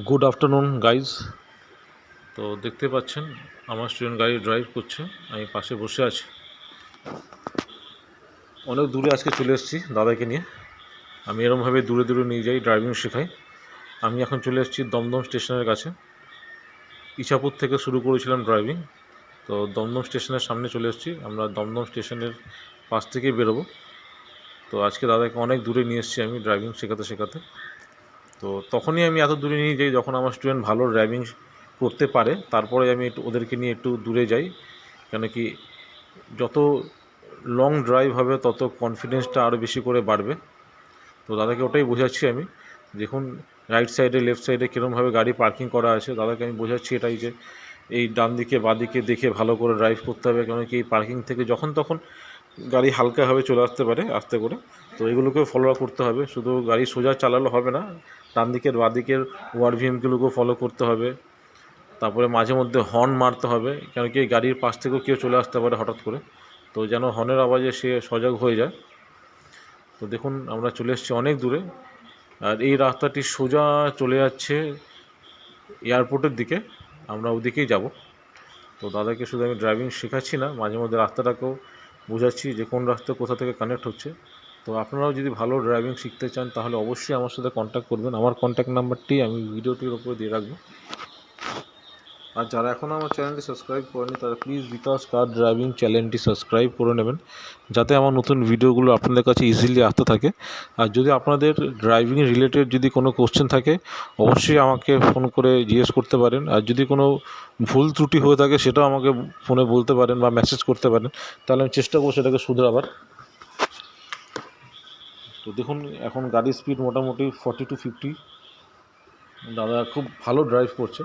Good afternoon guys. তো দেখতে পাচ্ছেন আমার স্টুডেন্ট গাড়ি ড্রাইভ করছে, আমি পাশে বসে আছি। অনেক দূরে আজকে চলে এসেছি দাদাকে নিয়ে। আমি এরমভাবে দূরে দূরে নিয়ে যাই, ড্রাইভিং শেখাই। আমি এখন চলে এসেছি দমদম স্টেশনের কাছে। ইছাপুর থেকে শুরু করেছিলাম ড্রাইভিং, তো দমদম স্টেশনের সামনে চলে এসেছি। আমরা দমদম স্টেশনের পাশ থেকেই বেরোবো। তো আজকে দাদাকে অনেক দূরে নিয়ে এসেছি আমি ড্রাইভিং শেখাতে শেখাতে। তো তখনই আমি এত দূরে নিয়ে যাই যখন আমার স্টুডেন্ট ভালো ড্রাইভিং করতে পারে, তারপরে আমি একটু ওদেরকে নিয়ে একটু দূরে যাই। কেন কি, যত লং ড্রাইভ হবে তত কনফিডেন্সটা আরও বেশি করে বাড়বে। তো দাদাকে ওটাই বোঝাচ্ছি আমি। দেখুন রাইট সাইডে লেফট সাইডে কীরকমভাবে গাড়ি পার্কিং করা আছে, দাদাকে আমি বোঝাচ্ছি এটাই যে এই ডান দিকে বাঁ দিকে দেখে ভালো করে ড্রাইভ করতে হবে। কেন কি এই পার্কিং থেকে যখন তখন গাড়ি হালকাভাবে চলে আসতে পারে আস্তে করে। তো এগুলোকেও ফলো করতে হবে, শুধু গাড়ি সোজা চালালে হবে না, ডান দিকের বাঁ দিকের ওয়ারভিএমগুলোকেও ফলো করতে হবে। তারপরে মাঝে মধ্যে হর্ন মারতে হবে, কেন কি এই গাড়ির পাশ থেকেও কেউ চলে আসতে পারে হঠাৎ করে। তো যেন হর্নের আওয়াজে সে সজাগ হয়ে যায়। তো দেখুন আমরা চলে এসেছি অনেক দূরে, আর এই রাস্তাটি সোজা চলে যাচ্ছে এয়ারপোর্টের দিকে। আমরা ওদিকেই যাব। তো দাদাকে শুধু আমি ড্রাইভিং শেখাচ্ছি না, মাঝে মধ্যে রাস্তাটাকেও বোঝাচ্ছি যে কোন রাস্তা কোথা থেকে কানেক্ট হচ্ছে। তো আপনারাও যদি ভালো ড্রাইভিং শিখতে চান তাহলে অবশ্যই আমার সাথে কন্ট্যাক্ট করবেন। আমার কন্ট্যাক্ট নাম্বারটি আমি ভিডিওটির ওপরে দিয়ে রাখবো। আর যারা এখনও আমার চ্যানেলটি সাবস্ক্রাইব করেনি তারা প্লিজ বিকাশ কার ড্রাইভিং চ্যানেলটি সাবস্ক্রাইব করে নেবেন, যাতে আমার নতুন ভিডিওগুলো আপনাদের কাছে ইজিলি আসতে থাকে। আর যদি আপনাদের ড্রাইভিং রিলেটেড যদি কোনো কোশ্চেন থাকে অবশ্যই আমাকে ফোন করে জিজ্ঞেস করতে পারেন। আর যদি কোনো ভুল ত্রুটি হয়ে থাকে সেটাও আমাকে ফোনে বলতে পারেন বা মেসেজ করতে পারেন, তাহলে আমি চেষ্টা করবো সেটাকে শুধরাবার। তো দেখুন এখন গাড়ির স্পিড মোটামুটি 40 to 50। দাদা খুব ভালো ড্রাইভ করছে।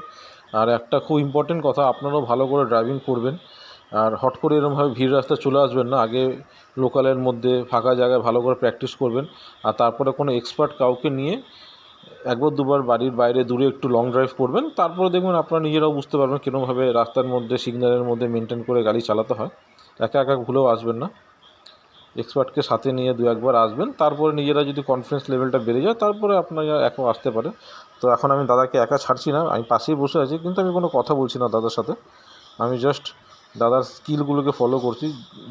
আর একটা খুব ইম্পর্টেন্ট কথা, আপনারাও ভালো করে ড্রাইভিং করবেন। আর হট করে এরকমভাবে ভিড় রাস্তায় চলে আসবেন না, আগে লোকালের মধ্যে ফাঁকা জায়গায় ভালো করে প্র্যাকটিস করবেন। আর তারপরে কোনো এক্সপার্ট কাউকে নিয়ে একবার দুবার বাড়ির বাইরে দূরে একটু লং ড্রাইভ করবেন, তারপরে দেখবেন আপনারা নিজেরাও বুঝতে পারবেন কীরকমভাবে রাস্তার মধ্যে সিগন্যালের মধ্যে মেনটেন করে গাড়ি চালাতে হয়। একা একা ভুলেও আসবেন না, এক্সপার্টকে সাথে নিয়ে দু একবার আসবেন, তারপরে নিজেরা যদি কনফিডেন্স লেভেলটা বেড়ে যায় তারপরে আপনারা একা আসতে পারে। তো এখন আমি দাদাকে একা ছাড়ছি না, আমি পাশেই বসে আছি, কিন্তু আমি কোনো কথা বলছি না দাদার সাথে। আমি জাস্ট দাদার স্কিলগুলোকে ফলো করছি।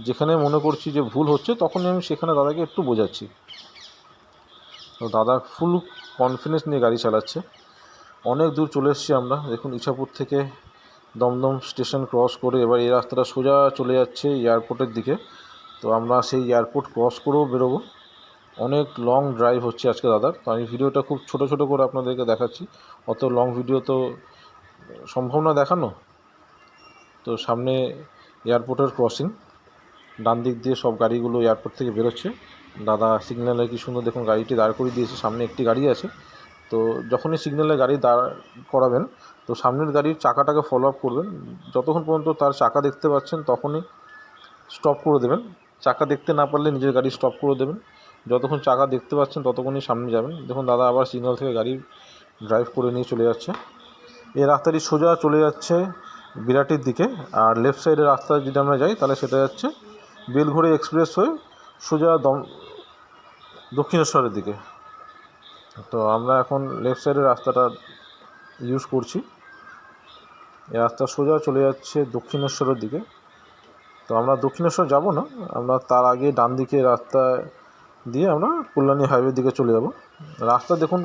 যেখানে মনে করছি যে ভুল হচ্ছে তখনই আমি সেখানে দাদাকে একটু বোঝাচ্ছি। তো দাদা ফুল কনফিডেন্স নিয়ে গাড়ি চালাচ্ছে। অনেক দূর চলে এসেছি আমরা। দেখুন ইছাপুর থেকে দমদম স্টেশন ক্রস করে এবার এই রাস্তাটা সোজা চলে যাচ্ছে এয়ারপোর্টের দিকে। তো আমরা সেই এয়ারপোর্ট ক্রস করেও বেরোবো। অনেক লং ড্রাইভ হচ্ছে আজকে দাদার। তো আমি ভিডিওটা খুব ছোট ছোট করে আপনাদেরকে দেখাচ্ছি, অত লং ভিডিও তো সম্ভব না দেখানো। তো সামনে এয়ারপোর্টের ক্রসিং, ডান দিক দিয়ে সব গাড়িগুলো এয়ারপোর্ট থেকে বেরোচ্ছে। দাদা সিগন্যালে কি সুন্দর দেখুন গাড়িটি দাঁড় করিয়ে দিয়েছে, সামনে একটি গাড়ি আছে। তো যখনই সিগন্যালে গাড়ি দাঁড় করাবেন তো সামনের গাড়ির চাকাটাকে ফলো আপ করবেন, যতক্ষণ পর্যন্ত তার চাকা দেখতে পাচ্ছেন তখনই স্টপ করে দেবেন। চাকা দেখতে না পারলে নিজের গাড়ি স্টপ করে দেবেন, যতক্ষণ চাকা দেখতে পাচ্ছেন ততক্ষণই সামনে যাবেন। দেখুন দাদা আবার সিগন্যাল থেকে গাড়ি ড্রাইভ করে নিয়ে চলে যাচ্ছে। এই রাস্তাটি সোজা চলে যাচ্ছে বিরাটির দিকে। আর লেফট সাইডের রাস্তা যদি আমরা যাই তাহলে সেটা যাচ্ছে বেলঘড়ি এক্সপ্রেস হয়ে সোজা দক্ষিণেশ্বরের দিকে। তো আমরা এখন লেফট সাইডের রাস্তাটা ইউজ করছি। এই রাস্তা সোজা চলে যাচ্ছে দক্ষিণেশ্বরের দিকে। তো আমরা দক্ষিণেশ্বর যাব না, আমরা তার আগে ডান দিকে রাস্তা দিয়ে আমরা কল্যাণী হাইওয়ের দিকে চলে যাব। রাস্তা দেখুন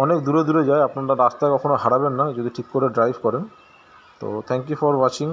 অনেক দূরে দূরে যায়, আপনারা রাস্তায় কখনো হারাবেন না যদি ঠিক করে ড্রাইভ করেন। তো থ্যাংক ইউ ফর ওয়াচিং।